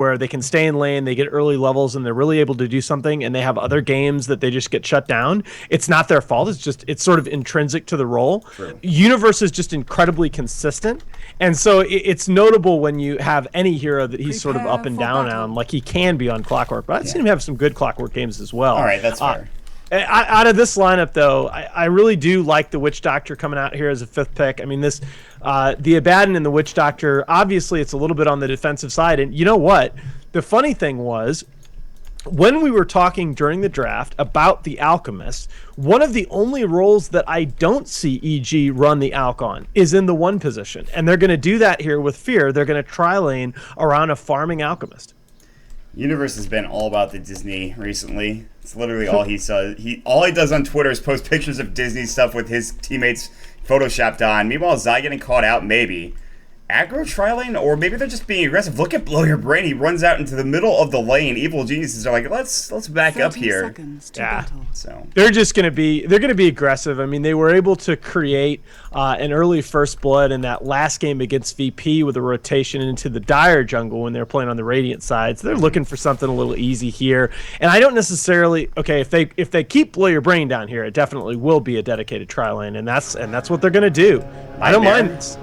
where they can stay in lane, they get early levels, and they're really able to do something, and they have other games that they just get shut down. It's not their fault. It's sort of intrinsic to the role. True. Universe is just incredibly consistent, and so it's notable when you have any hero that he's sort of up and down on, like he can be on Clockwork. But I've seen him have some good Clockwork games as well. All right, that's fair. Out of this lineup, though, I really do like the Witch Doctor coming out here as a 5th pick. I mean, the Abaddon and the Witch Doctor, obviously it's a little bit on the defensive side. And you know what? The funny thing was, when we were talking during the draft about the Alchemist, one of the only roles that I don't see EG run the Alch on is in the 1 position. And they're going to do that here with Fear. They're going to tri-lane around a farming Alchemist. Universe has been all about the Disney recently. It's literally all he does. All he does on Twitter is post pictures of Disney stuff with his teammates photoshopped on. Meanwhile, Zai getting caught out, maybe. Aggro tri-lane, or maybe they're just being aggressive. Look at Blow Your Brain. He runs out into the middle of the lane. Evil geniuses are like, let's back up here. Yeah. So they're gonna be aggressive. I mean, they were able to create an early first blood in that last game against VP with a rotation into the Dire jungle when they were playing on the Radiant side. So they're looking for something a little easy here. And I don't necessarily if they keep Blow Your Brain down here, it definitely will be a dedicated tri-lane, and that's what they're gonna do. I don't mind this.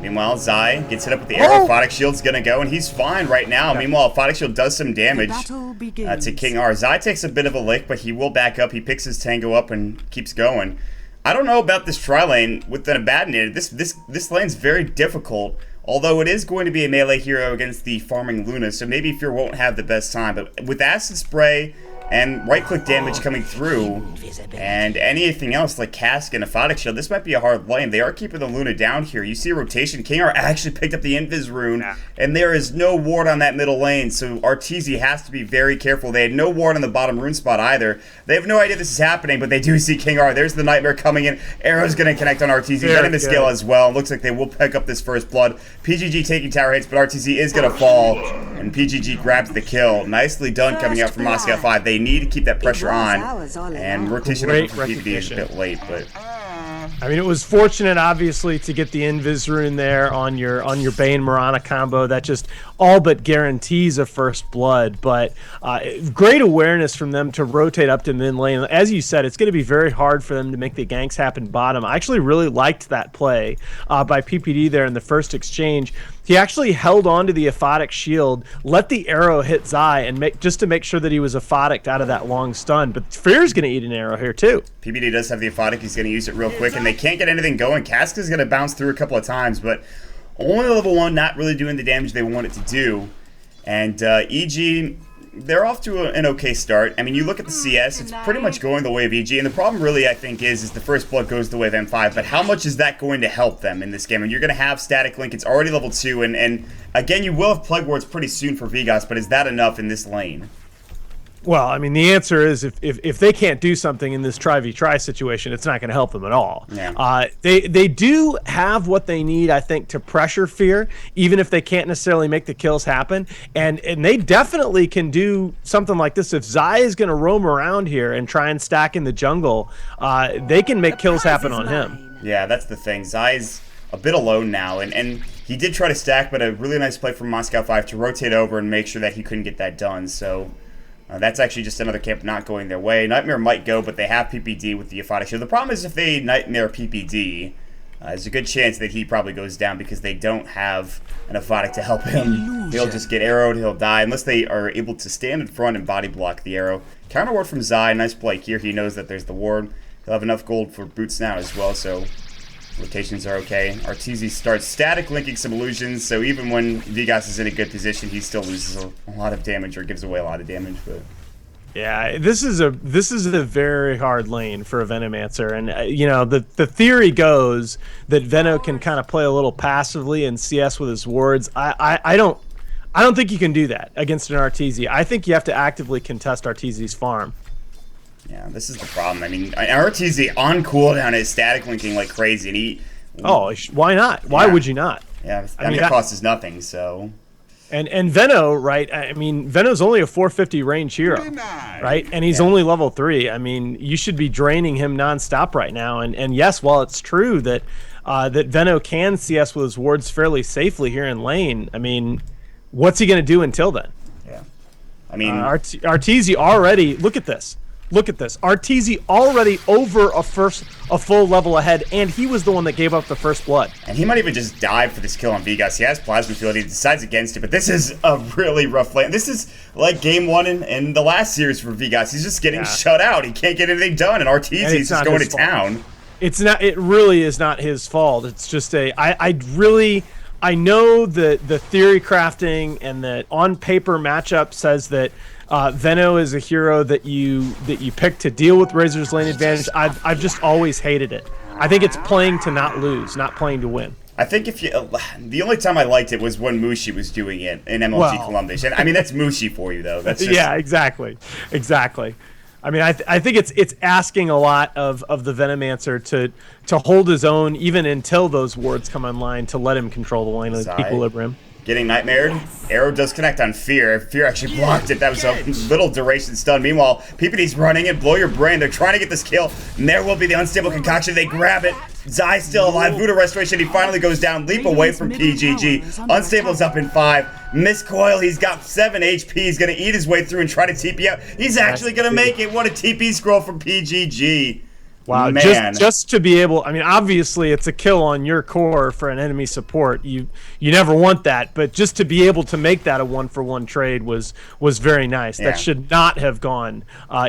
Meanwhile, Zai gets hit up with the arrow. Photic Shield's going to go, and he's fine right now. Okay. Meanwhile, Photic Shield does some damage to King R. Zai takes a bit of a lick, but he will back up. He picks his Tango up and keeps going. I don't know about this tri-lane with an Abaddon. This lane's very difficult, although it is going to be a melee hero against the farming Luna, so maybe Fear won't have the best time. But with Acid Spray and right-click damage coming through, and anything else like Cask and a Photic Shield, this might be a hard lane. They are keeping the Luna down here. You see a rotation. King R actually picked up the Invis rune, and there is no ward on that middle lane, so Arteezy has to be very careful. They had no ward on the bottom rune spot either. They have no idea this is happening, but they do see King R. There's the Nightmare coming in. Arrow's going to connect on Arteezy. Venom scale as well. Looks like they will pick up this first blood. PGG taking tower hits, but Arteezy is going to fall, and PGG grabs the kill. Nicely done coming out from Moscow 5. They need to keep that pressure on, and rotation over for PPD is a bit late, but I mean, it was fortunate, obviously, to get the Invis rune there on your Bane Mirana combo. That just all but guarantees a first blood. But great awareness from them to rotate up to mid lane. As you said, it's going to be very hard for them to make the ganks happen bottom. I actually really liked that play by PPD there in the first exchange. He actually held on to the aphotic shield, let the arrow hit Zai, and just to make sure that he was aphotic out of that long stun. But Fear's going to eat an arrow here too. PPD does have the aphotic. He's going to use it real quick, and they can't get anything going. Cask is going to bounce through a couple of times, but only level 1, not really doing the damage they want it to do. And EG, they're off to an okay start. I mean, you look at the CS, it's pretty much going the way of EG, and the problem really, I think, is the first blood goes the way of M5, but how much is that going to help them in this game? And you're going to have Static Link, it's already level 2, and again, you will have Plague Wards pretty soon for Vegas, but is that enough in this lane? Well, I mean, the answer is if they can't do something in this try-v-try situation, it's not going to help them at all. Yeah. They do have what they need, I think, to pressure Fear, even if they can't necessarily make the kills happen. And they definitely can do something like this. If Zai is going to roam around here and try and stack in the jungle, they can make kills happen on him. Yeah, that's the thing. Zai's a bit alone now, and he did try to stack, but a really nice play from Moscow 5 to rotate over and make sure that he couldn't get that done. So that's actually just another camp not going their way. Nightmare might go, but they have PPD with the aphotic shield. The problem is if they Nightmare PPD, there's a good chance that he probably goes down because they don't have an aphotic to help him. He'll just get arrowed, he'll die, unless they are able to stand in front and body block the arrow. Counter ward from Zai, nice play here. He knows that there's the ward. He'll have enough gold for boots now as well, so rotations are okay. Arteezy starts static linking some illusions, so even when Vegas is in a good position, he still loses a lot of damage or gives away a lot of damage. But yeah, this is a very hard lane for a Venomancer, and you know the theory goes that Veno can kind of play a little passively and CS with his wards. I don't think you can do that against an Arteezy. I think you have to actively contest Arteezy's farm. Yeah, this is the problem. I mean, Arteezy on cooldown is static linking like crazy, and he... Oh, why not? Why would you not? Yeah, I mean, that cost is nothing, so... And Veno, right? I mean, Veno's only a 450 range hero, right? And he's only level 3. I mean, you should be draining him nonstop right now. And yes, while it's true that that Veno can CS with his wards fairly safely here in lane, I mean, what's he going to do until then? Yeah. I mean, Arteezy already, look at this. Look at this. Arteezy already over a full level ahead, and he was the one that gave up the first blood. And he might even just dive for this kill on Vigas. He has Plasma Field. He decides against it, but this is a really rough lane. This is like game one in the last series for Vigas. He's just getting shut out. He can't get anything done, and Arteezy is just going to town. It's not. It really is not his fault. It's just I know that the theory crafting and the on paper matchup says that Veno is a hero that you pick to deal with Razor's lane advantage. I've just always hated it. I think it's playing to not lose, not playing to win. I think the only time I liked it was when Mushi was doing it in MLG Columbus, and I mean that's Mushi for you though. That's just... Yeah, exactly. I mean, I think it's asking a lot of the Venomancer to hold his own even until those wards come online to let him control the lane of equilibrium. Getting nightmared. Arrow does connect on Fear. Fear actually blocked it. That was a little duration stun. Meanwhile, PPD's running it. Blow your brain. They're trying to get this kill. And there will be the unstable concoction. They grab it. Zai's still alive. Voodoo Restoration. He finally goes down. Leap away from PGG. Unstable is up in 5. Miscoil. He's got 7 HP. He's going to eat his way through and try to TP out. He's actually going to make it. What a TP scroll from PGG. Wow, man. Just to be able, I mean, obviously it's a kill on your core for an enemy support. You never want that, but just to be able to make that a 1-for-1 trade was very nice. Yeah. That should not have gone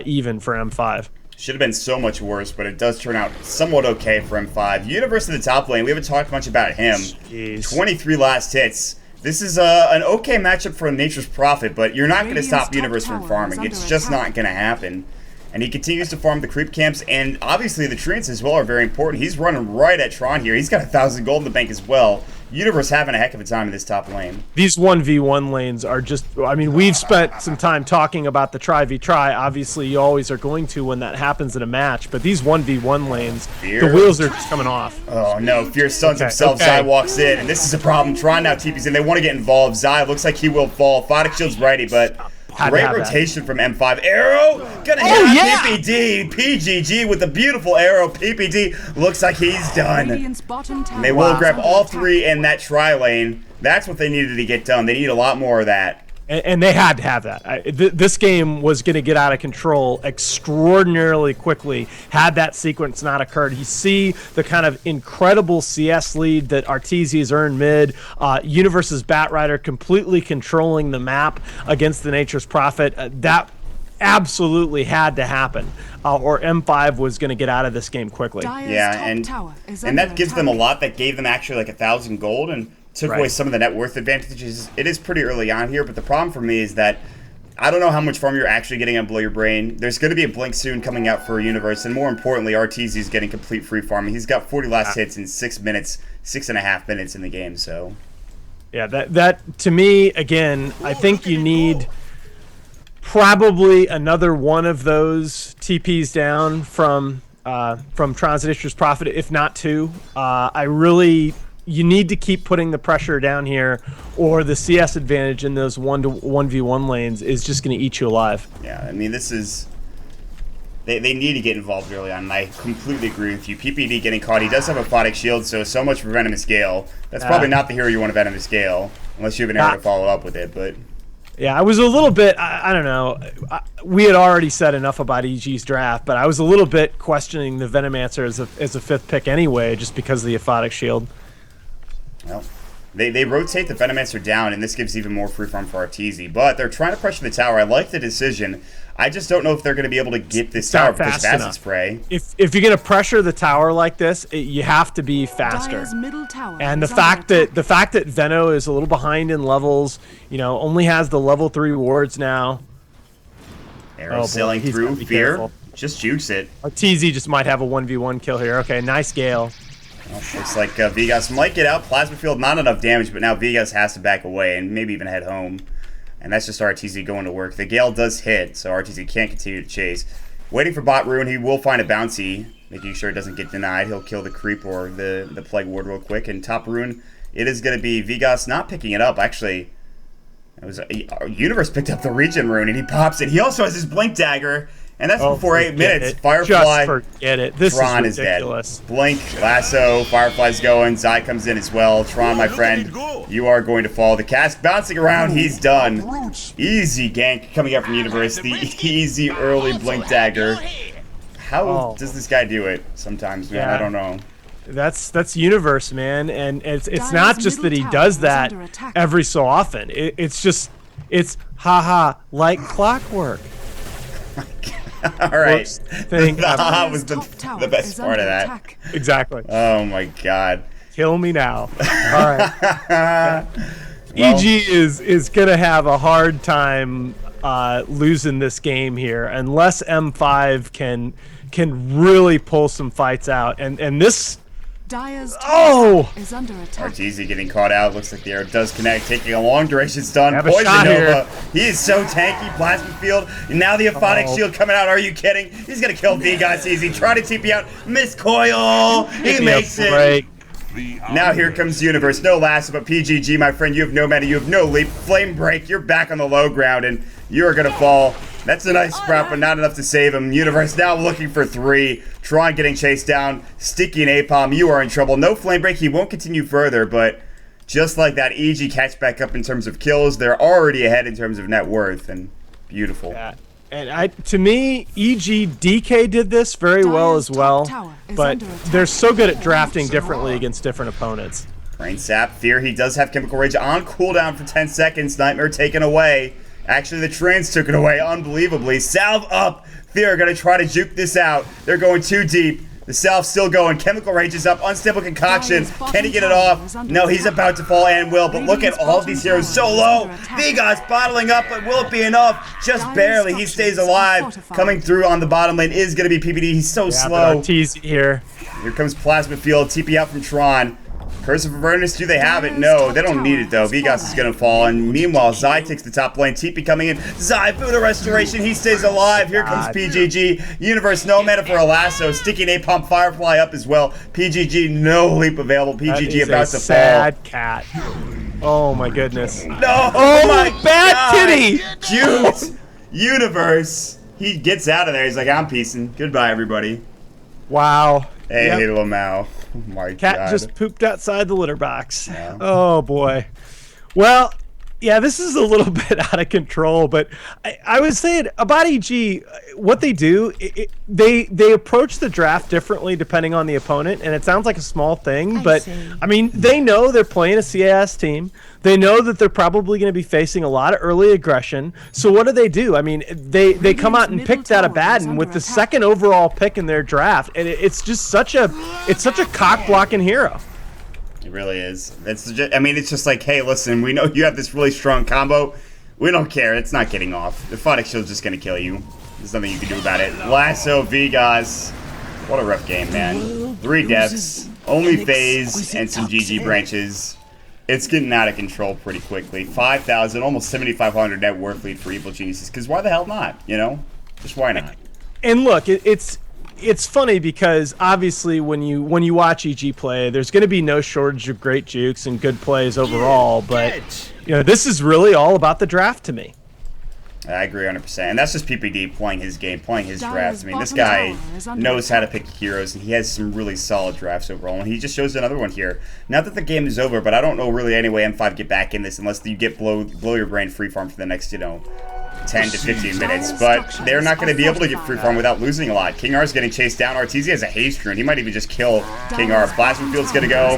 even for M5. Should have been so much worse, but it does turn out somewhat okay for M5. Universe in the top lane, we haven't talked much about him. Jeez. 23 last hits. This is an okay matchup for Nature's Prophet, but you're not going to stop Universe from farming. It's just not going to happen. And he continues to farm the creep camps, and obviously the treants as well are very important. He's running right at Tron here. He's got 1,000 gold in the bank as well. Universe having a heck of a time in this top lane. These 1v1 lanes are just, I mean, we've spent some time talking about the try-v-try. Obviously, you always are going to when that happens in a match, but these 1v1 lanes, Fear. the wheels are just coming off. Oh no, Fear stuns himself. Zai walks in, and this is a problem. Tron now TPs in. They want to get involved. Zai looks like he will fall. Photic Shield's ready, but... Great rotation from M5. Arrow gonna hit on PPD. PGG with a beautiful arrow. PPD looks like he's done. And they will grab all 3 in that tri lane. That's what they needed to get done. They need a lot more of that. And they had to have that. This game was going to get out of control extraordinarily quickly had that sequence not occurred. You see the kind of incredible CS lead that Arteezy has earned mid. Universe's Batrider completely controlling the map against the Nature's Prophet. That absolutely had to happen, or M5 was going to get out of this game quickly. Yeah, and that gives them a lot. That gave them actually like 1,000 gold and took away some of the net worth advantages. It is pretty early on here, but the problem for me is that I don't know how much farm you're actually getting on Blow Your Brain. There's going to be a Blink soon coming out for Universe, and more importantly, Arteezy is getting complete free farming. He's got 40 last hits in 6 minutes, 6.5 minutes in the game, so... Yeah, that to me, again, I think you need probably another one of those TPs down from Transnistria Prophet, if not 2. You need to keep putting the pressure down here, or the CS advantage in those 1v1 lanes is just going to eat you alive. Yeah, I mean, this is... They need to get involved early on, and I completely agree with you. PPD getting caught. He does have a Photic Shield, so much for Venomous Gale. That's probably not the hero you want to Venomous Gale, unless you have an arrow to follow up with it, but... Yeah, I was a little bit, I don't know, we had already said enough about EG's draft, but I was a little bit questioning the Venomancer as a 5th pick anyway, just because of the Aphotic Shield. Well, they rotate the Venomancer down, and this gives even more free farm for Arteezy. But they're trying to pressure the tower. I like the decision. I just don't know if they're going to be able to get this tower pushed fast enough. Spray. If you're going to pressure the tower like this, you have to be faster. And the fact that Veno is a little behind in levels, only has the level 3 wards now. Arrow sailing through. Fear just jukes it. Arteezy just might have a 1v1 kill here. Okay, nice Gale. Well, looks like Vigas might get out. Plasma Field, not enough damage, but now Vigas has to back away and maybe even head home. And that's just Arteezy going to work. The Gale does hit, so Arteezy can't continue to chase. Waiting for Bot Rune, he will find a bouncy, making sure it doesn't get denied. He'll kill the creep or the Plague Ward real quick. And top Rune, it is going to be Vigas not picking it up. Actually, it was Universe picked up the Regen Rune, and he pops it. He also has his Blink Dagger. And that's before 8 minutes. It. Firefly. Just forget it. This Tron is ridiculous. Is dead. Blink, lasso, Firefly's going. Zai comes in as well. Tron, my friend, you are going to fall. The cask bouncing around. He's done. Easy gank coming up from Universe. The easy early Blink dagger. How does this guy do it sometimes, man? I don't know. That's Universe, man. And it's not just that he does that every so often. It's haha like clockwork. All right. Thing haha was the best part of that. Exactly. Oh my god. Kill me now. All right. EG is gonna have a hard time losing this game here unless M5 can really pull some fights out. And this. Is under attack. RTZ getting caught out. Looks like the arrow does connect, taking a long duration stun. Poison Nova. He is so tanky. Plasma field. And now the Aphotic shield coming out. Are you kidding? He's gonna kill V-Guys easy. Try to TP out. Miss Coil. He makes it. Now here comes Universe. No lasso, but PGG, my friend. You have no mana. You have no leap. Flame break. You're back on the low ground, and you are gonna fall. That's a nice sprout, but not enough to save him. Universe now looking for 3. Tron getting chased down. Sticky and Apom, you are in trouble. No flame break. He won't continue further, but just like that, EG catch back up in terms of kills. They're already ahead in terms of net worth, and beautiful. Yeah. And to me, EG DK did this very well as well, but they're so good at drafting differently against different opponents. Brain Sap, Fear, he does have Chemical Rage on cooldown for 10 seconds. Nightmare taken away. Actually, the Trans took it away unbelievably. Salve up. Fear are going to try to juke this out. They're going too deep. The salve's still going. Chemical Rage is up. Unstable Concoction. Can he get it off? No, he's about to fall and will. But look at all of these heroes so low. Vigas bottling up, but will it be enough? Just barely. He stays alive. Coming through on the bottom lane is going to be PPD. He's so slow. Here comes Plasma Field. TP out from Tron. Curse of Avernus, do they have it? No, they don't need it though. Vigas is going to fall, and meanwhile, Zai takes the top lane. TP coming in. Zai, Buddha Restoration, he stays alive. Here comes PGG. Universe, no mana for a lasso. Sticky Napalm Firefly up as well. PGG, no leap available. PGG about to fall. Sad cat. Oh my goodness. No! Oh my bad kitty! Cute! Universe. He gets out of there. He's like, I'm peacing. Goodbye, everybody. Wow. Hey, Lamau. Oh my God. Cat just pooped outside the litter box. Yeah. Oh boy. Well, yeah, this is a little bit out of control, but I was saying about EG, what they do, they approach the draft differently depending on the opponent, and it sounds like a small thing, but I mean, they know they're playing a CIS team. They know that they're probably going to be facing a lot of early aggression. So what do? I mean, they come out and picked out Abaddon with the second overall pick in their draft, and it's just such a cock blocking hero. It really is. I mean, it's just like, hey, listen, we know you have this really strong combo. We don't care. It's not getting off. The Photic Shield's just going to kill you. There's nothing you can do about it. Lasso, Vigas. What a rough game, man. 3 deaths, only phase, and some GG branches. It's getting out of control pretty quickly. 5,000, almost 7,500 net worth lead for Evil Geniuses. Because why the hell not, you know? Just why not? And look, it's funny because obviously when you watch EG play, there's going to be no shortage of great jukes and good plays overall, but you know, this is really all about the draft to me. I agree 100%. And that's just PPD playing his game, playing his drafts. I mean, this guy knows how to pick heroes, and he has some really solid drafts overall, and he just shows another one here. Not that the game is over, but I don't know really any way M5 get back in this unless you get blow your brain free farm for the next, 10 to 15 minutes, but they're not going to be able to get free farm without losing a lot. King R's getting chased down. RTZ has a haste rune. He might even just kill King R. Plasma Field's going to go.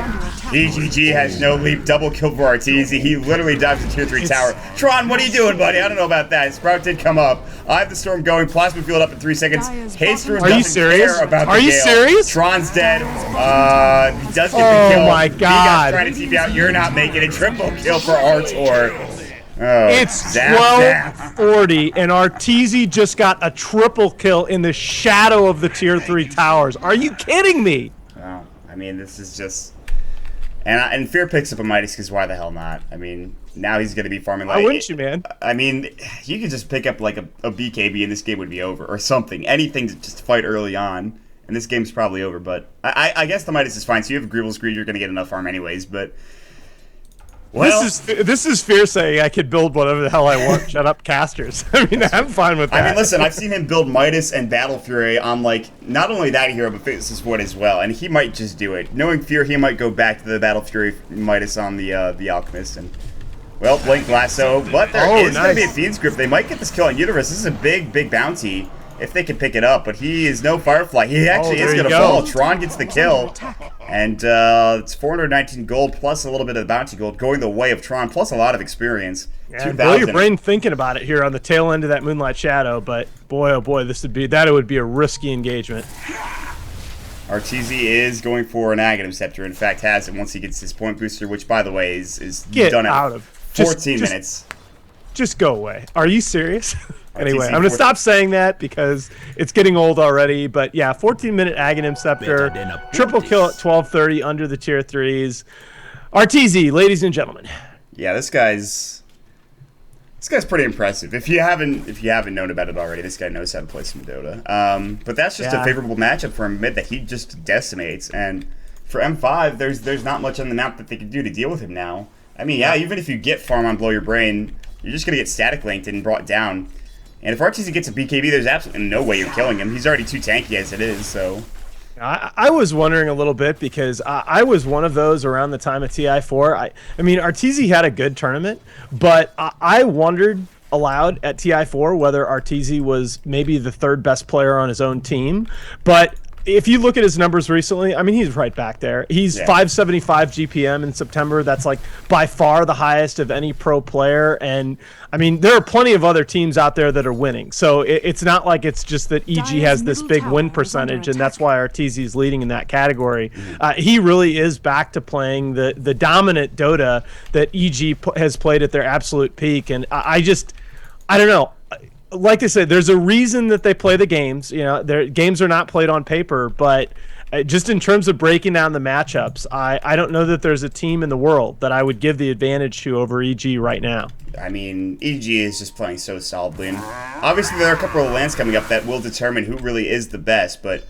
EGG has no leap. Double kill for RTZ. He literally dives to tier 3 tower. Tron, what are you doing, buddy? I don't know about that. Sprout did come up. I have the storm going. Plasma Field up in 3 seconds. Haste rune doesn't care about the Are you Gale. serious? Tron's dead. He does get the kill. Oh my God. Trying to TP out. You're not making it. Triple kill for Artor. Oh, it's 12:40, and Arteezy just got a triple kill in the shadow of the tier 3 towers. Are you kidding me? Wow. I mean, this is just... And Fear picks up a Midas, because why the hell not? I mean, now he's going to be farming like... Why wouldn't you, man? I mean, you could just pick up like a BKB and this game would be over, or something. Anything to just fight early on, and this game's probably over. But I guess the Midas is fine, so you have Grievous Greed, you're going to get enough farm anyways, but... Well, this is fear saying I could build whatever the hell I want. Shut up, casters. I mean, I'm fine with that. I mean, listen, I've seen him build Midas and Battle Fury on, like, not only that hero, but Fitness is What as well, and he might just do it. Knowing Fear, he might go back to the Battle Fury Midas on the Alchemist, and, well, Blink Lasso, but there is going to be a Fiend's Grip. They might get this kill on Universe. This is a big, big bounty if they can pick it up, but he is no Firefly. He actually is going to fall. Tron gets the kill, and it's 419 gold plus a little bit of bounty gold going the way of Tron, plus a lot of experience. Yeah, blow your brain thinking about it here on the tail end of that Moonlight Shadow, but boy, oh boy, it would be a risky engagement. RTZ is going for an Aghanim Scepter. In fact, has it once he gets his point booster, which, by the way, is done at 14 minutes. Just go away. Are you serious? Anyway, I'm going to stop saying that because it's getting old already. But yeah, 14-minute Aghanim Scepter, triple kill at 12:30 under the tier 3s. RTZ, ladies and gentlemen. Yeah, this guy's pretty impressive. If you haven't known about it already, this guy knows how to play some Dota. But that's just a favorable matchup for him mid that he just decimates. And for M5, there's not much on the map that they can do to deal with him now. I mean, yeah, even if you get farm on Blow Your Brain, you're just going to get static linked and brought down. And if RTZ gets a BKB, there's absolutely no way you're killing him. He's already too tanky as it is, so... I was wondering a little bit because I was one of those around the time of TI4. I mean, RTZ had a good tournament, but I wondered aloud at TI4 whether RTZ was maybe the third best player on his own team. But if you look at his numbers recently, I mean, he's right back there. He's 575 GPM in September. That's like by far the highest of any pro player. And I mean, there are plenty of other teams out there that are winning. So it's not like it's just that EG has this big win percentage, and that's why RTZ is leading in that category. He really is back to playing the dominant Dota that EG has played at their absolute peak. And I don't know. Like I said, there's a reason that they play the games. You know, their games are not played on paper, but just in terms of breaking down the matchups, I don't know that there's a team in the world that I would give the advantage to over EG right now. I mean, EG is just playing so solidly, and obviously there are a couple of lands coming up that will determine who really is the best, but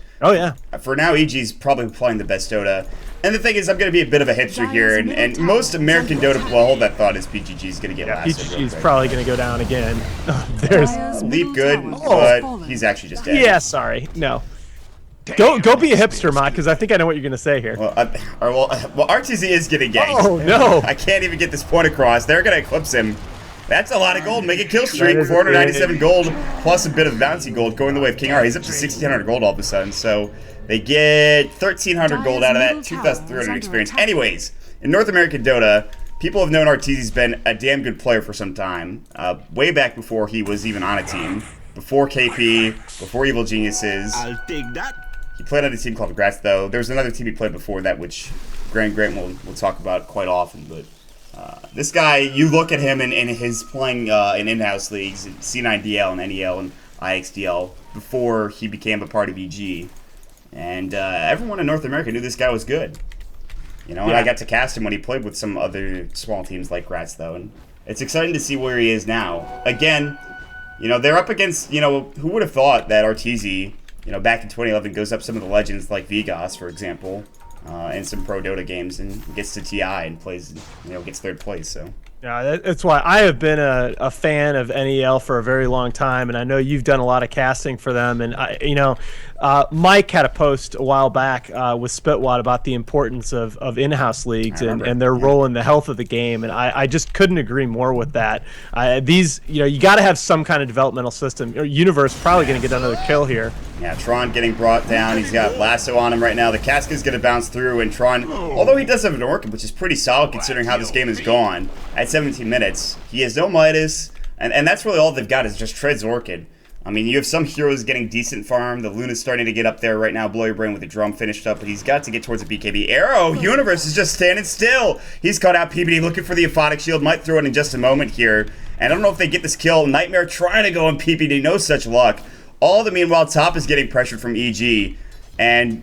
for now, EG's probably playing the best Dota. And the thing is, I'm going to be a bit of a hipster here, and most American Dota will hold that thought is PGG's going to get last. PGG's probably going to go down again. There's Leap good, but he's actually just dead. Yeah, sorry. No. Go be a hipster, Mott, because I think I know what you're going to say here. Well, RTZ is getting ganked. Oh, no. I can't even get this point across. They're going to eclipse him. That's a lot of gold. Make a kill streak. 497 gold plus a bit of bouncy gold going the way of King R. He's up to 1,600 gold all of a sudden. So they get 1,300 gold out of that, 2,300 experience. Anyways, in North American Dota, people have known RTZ's been a damn good player for some time. Way back before he was even on a team. Before KP, before Evil Geniuses. I'll take that. He played on a team called Grats, though. There was another team he played before that, which Grant will talk about quite often, but... this guy, you look at him and his playing in in-house leagues, C9DL and NEL and IXDL, before he became a part of EG. And everyone in North America knew this guy was good. You know, and I got to cast him when he played with some other small teams like Grats, though. And it's exciting to see where he is now. Again, you know, they're up against, you know, who would have thought that RTZ, you know, back in 2011 goes up some of the legends like Vegas, for example. In some pro Dota games and gets to TI and plays, you know, gets third place. So yeah, that's why I have been a fan of NEL for a very long time, and I know you've done a lot of casting for them. And you know, Mike had a post a while back with Spitwad about the importance of in-house leagues and their role in the health of the game, and I just couldn't agree more with that. These, you know, you got to have some kind of developmental system. Universe probably going to get another kill here. Yeah, Tron getting brought down. He's got Lasso on him right now. The Casca's going to bounce through, and Tron, although he does have an Orchid, which is pretty solid considering how this game has gone, at 17 minutes, he has no Midas, and that's really all they've got is just Tread's Orchid. I mean, you have some heroes getting decent farm. The Luna's starting to get up there right now. Blow Your Brain with the drum finished up, but he's got to get towards the BKB. Arrow, Universe is just standing still. He's caught out PBD looking for the Aphotic Shield. Might throw it in just a moment here. And I don't know if they get this kill. Nightmare trying to go on PBD. No such luck. All the meanwhile, Top is getting pressured from EG. And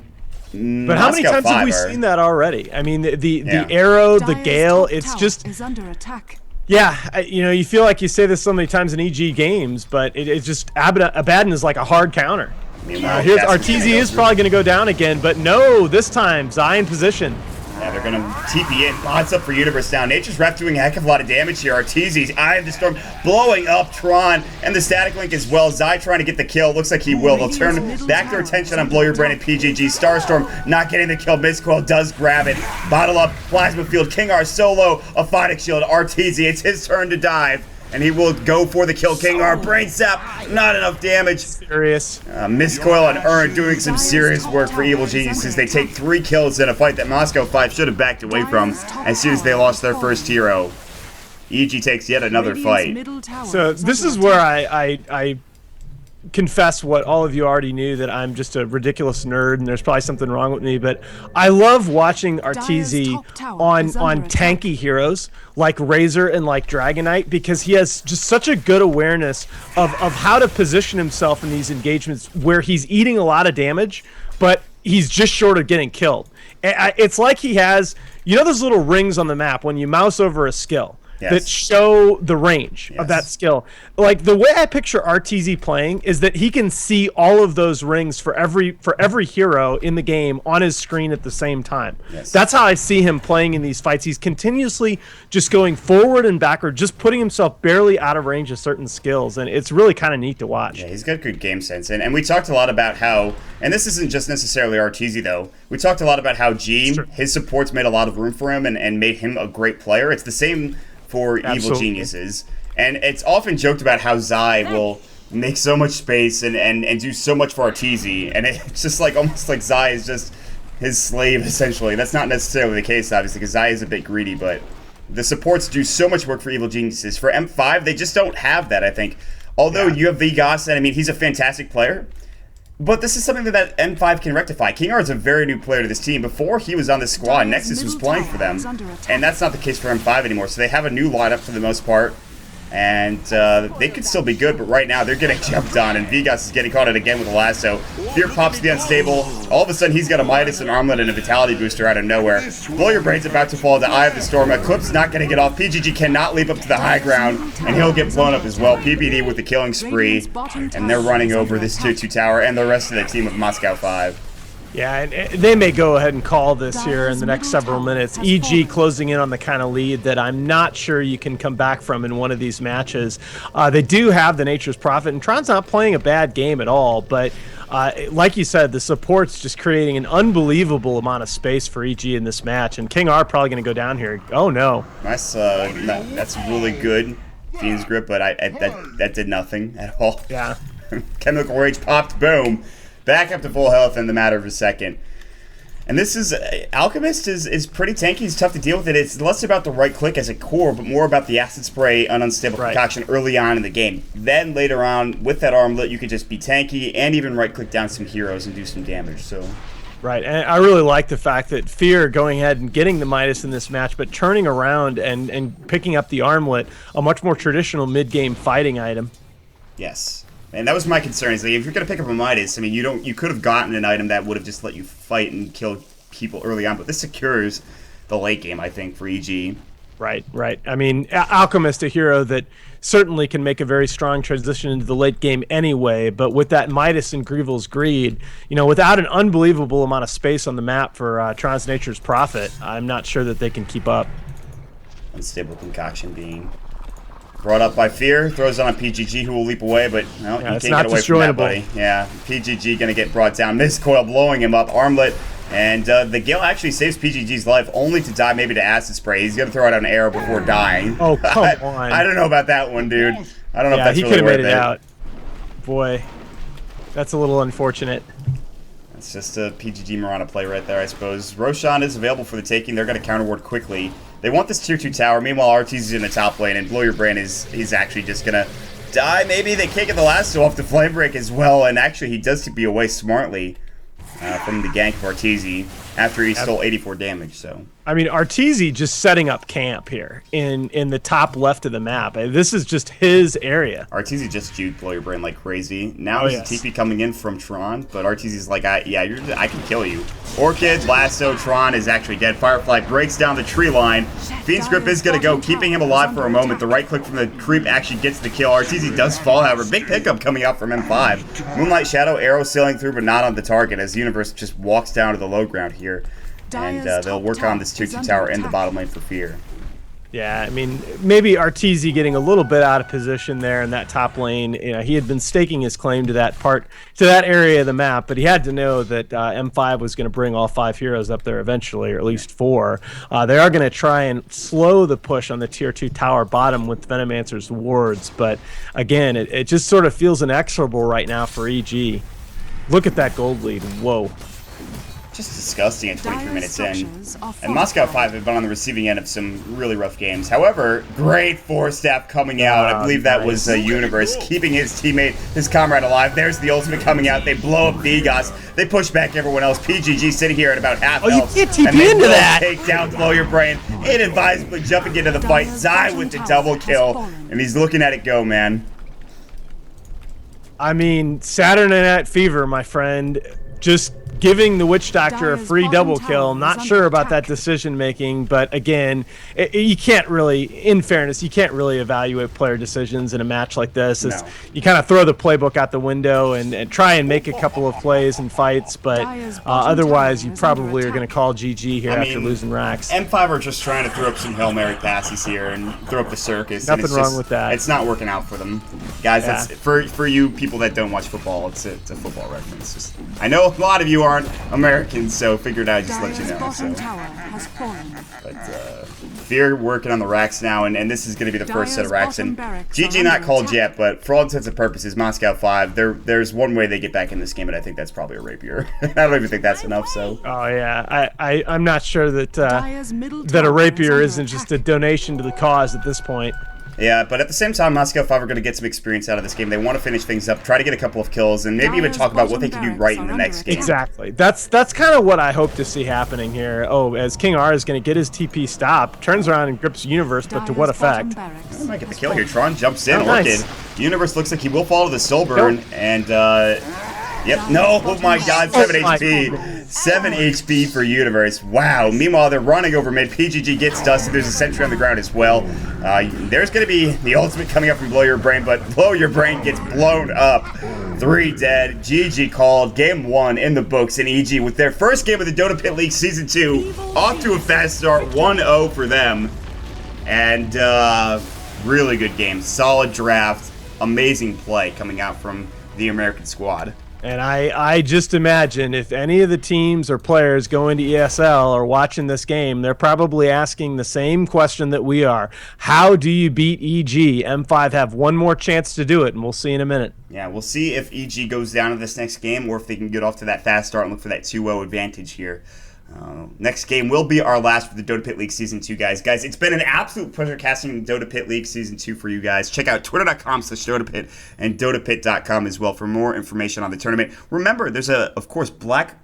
but how many times have we seen that already? I mean, the Arrow, the Gale, it's just... is under attack. Yeah, you know, you feel like you say this so many times in EG games, but it's just Abaddon is like a hard counter. Here's RTZ is probably going to go down again, but no, this time Zai in position. Yeah, they're going to TP in. Bots up for Universe now. Nature's Wrath doing a heck of a lot of damage here. Arteezy's Eye of the Storm blowing up Tron and the Static Link as well. Zai trying to get the kill. Looks like he will. They'll turn back their attention on Blow Your Brain and PGG. Starstorm not getting the kill. Mistcoil does grab it. Bottle up. Plasma Field. King R solo. A Phoenix Shield. Arteezy. It's his turn to dive. And he will go for the kill. King R, Brain Sap, not enough damage. Serious. Mistcoil and Urn doing some serious work for Evil Geniuses. They take 3 kills in a fight that Moscow 5 should have backed away from as soon as they lost their first hero. EG takes yet another fight. So this is where I confess what all of you already knew, that I'm just a ridiculous nerd and there's probably something wrong with me, but I love watching Arteezy on tanky heroes like Razor and like Dragonite, because he has just such a good awareness of how to position himself in these engagements where he's eating a lot of damage, but he's just short of getting killed. It's like he has, you know, those little rings on the map when you mouse over a skill. Yes. That show the range of that skill. Like the way I picture Arteezy playing is that he can see all of those rings for every hero in the game on his screen at the same time. Yes. That's how I see him playing in these fights. He's continuously just going forward and backward, just putting himself barely out of range of certain skills, and it's really kind of neat to watch. Yeah, he's got good game sense, and we talked a lot about how, and this isn't just necessarily Arteezy though, we talked a lot about how his supports made a lot of room for him and made him a great player. It's the same for Evil Geniuses, and it's often joked about how Zai will make so much space and do so much for Arteezy, and it's just like almost like Zai is just his slave essentially. That's not necessarily the case, obviously, because Zai is a bit greedy, but the supports do so much work for Evil Geniuses. For M5, they just don't have that, I think. Although you have Vigas, and I mean, he's a fantastic player, but this is something that M5 can rectify. King R is a very new player to this team. Before he was on the squad, Nexus was playing for them, and that's not the case for M5 anymore. So they have a new lineup for the most part, and they could still be good, but right now they're getting jumped on, and Vigas is getting caught out again with a lasso. Fear pops the unstable. All of a sudden, he's got a Midas, an Armlet, and a Vitality booster out of nowhere. Blow Your Brain's about to fall to Eye of the Storm. Eclipse not going to get off. PGG cannot leap up to the high ground, and he'll get blown up as well. PPD with the killing spree, and they're running over this 2-2 tower and the rest of the team of Moscow 5. Yeah, and they may go ahead and call this here in the next several minutes. EG closing in on the kind of lead that I'm not sure you can come back from in one of these matches. They do have the Nature's Prophet, and Tron's not playing a bad game at all, but like you said, the support's just creating an unbelievable amount of space for EG in this match, and King R probably going to go down here. Oh, no. Nice, that's really good Fiend's Grip, but that did nothing at all. Yeah. Chemical Rage popped, boom. Back up to full health in the matter of a second. And this is, Alchemist is pretty tanky. He's tough to deal with it. It's less about the right click as a core, but more about the acid spray and unstable concoction early on in the game. Then later on, with that armlet, you could just be tanky and even right click down some heroes and do some damage. So. Right, and I really like the fact that Fear going ahead and getting the Midas in this match, but turning around and picking up the armlet, a much more traditional mid-game fighting item. Yes. And that was my concern, is like, if you're going to pick up a Midas, I mean, you could have gotten an item that would have just let you fight and kill people early on, but this secures the late game, I think, for EG. Right. I mean, Alchemist, a hero that certainly can make a very strong transition into the late game anyway, but with that Midas and Grievel's Greed, you know, without an unbelievable amount of space on the map for Tron's Nature's Prophet, I'm not sure that they can keep up. Unstable concoction being brought up by Fear, throws on a PGG who will leap away, but no, he can't get away from that, buddy. Yeah, PGG gonna get brought down. Mistcoil blowing him up, Armlet, and the Gale actually saves PGG's life, only to die maybe to Acid Spray. He's gonna throw out an arrow before dying. Oh, come on. I don't know about that one, dude. I don't know if that's he really could have made it worth out. Boy, that's a little unfortunate. It's just a PGG Mirana play right there, I suppose. Roshan is available for the taking. They're going to counterward quickly. They want this tier 2 tower. Meanwhile, Arteezy's in the top lane, and Blow Your Brain he's actually just going to die. Maybe they can't get the lasso off the Flame Break as well, and actually he does TP away smartly from the gank of Arteezy after he stole 84 damage. So I mean, Arteezy just setting up camp here in the top left of the map. This is just his area. Arteezy just juked Blow Your Brain like crazy. Now there's a TP coming in from Tron, but Arteezy's like, I can kill you. Orchid, Lasso, Tron is actually dead. Firefly breaks down the tree line. Fiend's Grip is going to go, keeping him alive for a moment. The right click from the creep actually gets the kill. Arteezy does fall, however. Big pickup coming out from M5. Moonlight Shadow, arrow sailing through, but not on the target, as the Universe just walks down to the low ground here. and they'll work on this 2-2 tower in the bottom lane for Fear. Yeah, I mean, maybe Arteezy getting a little bit out of position there in that top lane. You know, he had been staking his claim to that area of the map, but he had to know that M5 was going to bring all 5 heroes up there eventually, or at least 4. They are going to try and slow the push on the tier 2 tower bottom with Venomancer's wards, but again, it just sort of feels inexorable right now for EG. Look at that gold lead. Whoa. Just disgusting at 23 minutes in. And Moscow 5 have been on the receiving end of some really rough games. However, great force staff coming out. I believe that was Universe keeping his teammate, his comrade alive. There's the ultimate coming out. They blow up Vigos. They push back everyone else. PGG sitting here at about half health. You can't TP into that. Take down Blow Your Brain. Inadvisably jumping into the fight. Zai with the double kill. And he's looking at it go, man. I mean, Saturday Night Fever, my friend. Just giving the Witch Doctor a free double kill. Not sure about that decision making, but again, you can't really, in fairness, you can't really evaluate player decisions in a match like this. No. You kind of throw the playbook out the window and try and make a couple of plays and fights, but otherwise you probably are going to call GG here after losing racks. M5 are just trying to throw up some Hail Mary passes here and throw up the circus. Nothing wrong with that. It's not working out for them. Guys, that's, for you people that don't watch football, it's a football reference. I know a lot of you aren't Americans, so figured I'd just let you know. So. But Fear working on the racks now, and this is going to be the first set of racks. And GG not called yet, but for all intents and purposes, Moscow 5, there's one way they get back in this game, and I think that's probably a rapier. I don't even think that's enough. So. Oh yeah, I'm not sure that that a rapier isn't just a donation to the cause at this point. Yeah, but at the same time, Moscow 5 are going to get some experience out of this game. They want to finish things up, try to get a couple of kills, and maybe even talk about what they can do right in the next game. Exactly. That's kind of what I hope to see happening here. Oh, as King R is going to get his TP stop, turns around and grips Universe, but to what effect? I might get the kill here. Tron jumps in. Nice. Universe looks like he will fall to the soul burn, and yep. No, oh my god, 7 HP. 7 HP for Universe. Wow. Meanwhile, they're running over mid. PGG gets dusted. There's a sentry on the ground as well. There's going to be the ultimate coming up from Blow Your Brain, but Blow Your Brain gets blown up. 3 dead. GG called. Game 1 in the books in EG with their first game of the DotaPit League Season 2. Off to a fast start. 1-0 for them. And really good game. Solid draft. Amazing play coming out from the American squad. And I just imagine if any of the teams or players going to ESL are watching this game, they're probably asking the same question that we are. How do you beat EG? M5 have one more chance to do it, and we'll see in a minute. Yeah, we'll see if EG goes down in this next game or if they can get off to that fast start and look for that 2-0 advantage here. Next game will be our last for the DotaPit League Season 2, guys. Guys, it's been an absolute pleasure casting DotaPit League Season 2 for you guys. Check out twitter.com/DotaPit and DotaPit.com as well for more information on the tournament. Remember, there's of course, Black